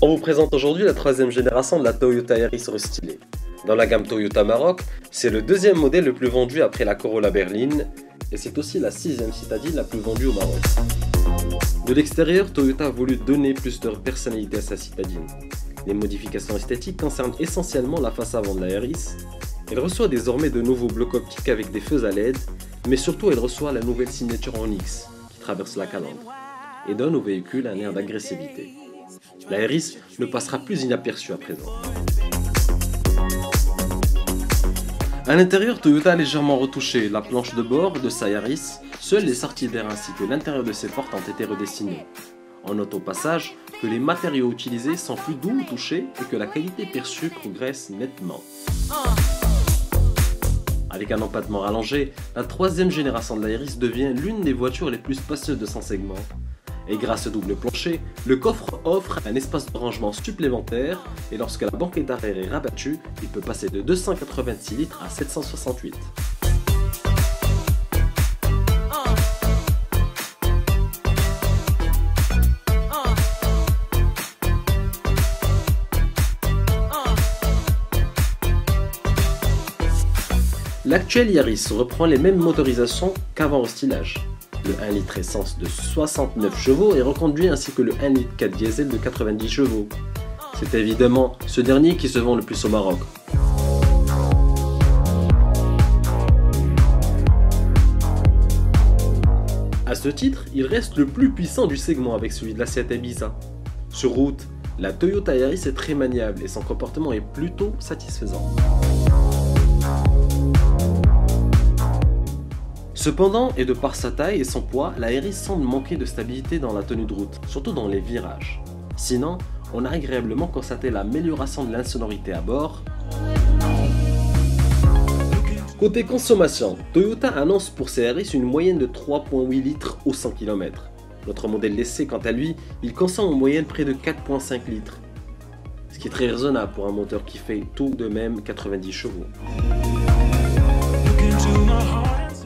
On vous présente aujourd'hui la troisième génération de la Toyota Yaris restylée. Dans la gamme Toyota Maroc, c'est le deuxième modèle le plus vendu après la Corolla berline et c'est aussi la sixième citadine la plus vendue au Maroc. De l'extérieur, Toyota a voulu donner plus de personnalité à sa citadine. Les modifications esthétiques concernent essentiellement la face avant de la Yaris. Elle reçoit désormais de nouveaux blocs optiques avec des feux à LED, mais surtout elle reçoit la nouvelle signature en X qui traverse la calandre et donne au véhicule un air d'agressivité. La Yaris ne passera plus inaperçue à présent. À l'intérieur, Toyota a légèrement retouché la planche de bord de sa Yaris. Seules les sorties d'air ainsi que l'intérieur de ses portes ont été redessinés. On note au passage que les matériaux utilisés sont plus doux au toucher et que la qualité perçue progresse nettement. Avec un empattement rallongé, la troisième génération de la Yaris devient l'une des voitures les plus spacieuses de son segment. Et grâce au double plancher, le coffre offre un espace de rangement supplémentaire et lorsque la banquette arrière est rabattue, il peut passer de 286 litres à 768. L'actuel Yaris reprend les mêmes motorisations qu'avant restylage. Le 1 litre essence de 69 chevaux est reconduit ainsi que le 1 litre 4 diesel de 90 chevaux. C'est évidemment ce dernier qui se vend le plus au Maroc. A ce titre, il reste le plus puissant du segment avec celui de la Seat Ibiza. Sur route, la Toyota Yaris est très maniable et son comportement est plutôt satisfaisant. Cependant, et de par sa taille et son poids, la Yaris semble manquer de stabilité dans la tenue de route, surtout dans les virages. Sinon, on a agréablement constaté l'amélioration de l'insonorité à bord. Côté consommation, Toyota annonce pour ses Yaris une moyenne de 3,8 litres au 100 km. Notre modèle d'essai, quant à lui, il consomme en moyenne près de 4,5 litres. Ce qui est très raisonnable pour un moteur qui fait tout de même 90 chevaux.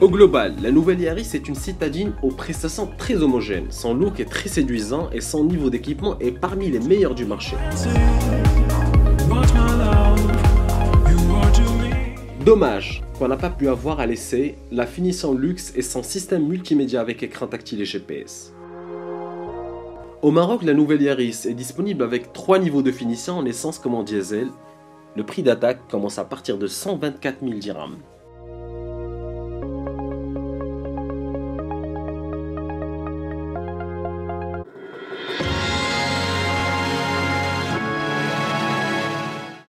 Au global, la nouvelle Yaris est une citadine aux prestations très homogènes. Son look est très séduisant et son niveau d'équipement est parmi les meilleurs du marché. Dommage qu'on n'a pas pu avoir à l'essai la finition luxe et son système multimédia avec écran tactile et GPS. Au Maroc, la nouvelle Yaris est disponible avec 3 niveaux de finition en essence comme en diesel. Le prix d'attaque commence à partir de 124 000 dirhams.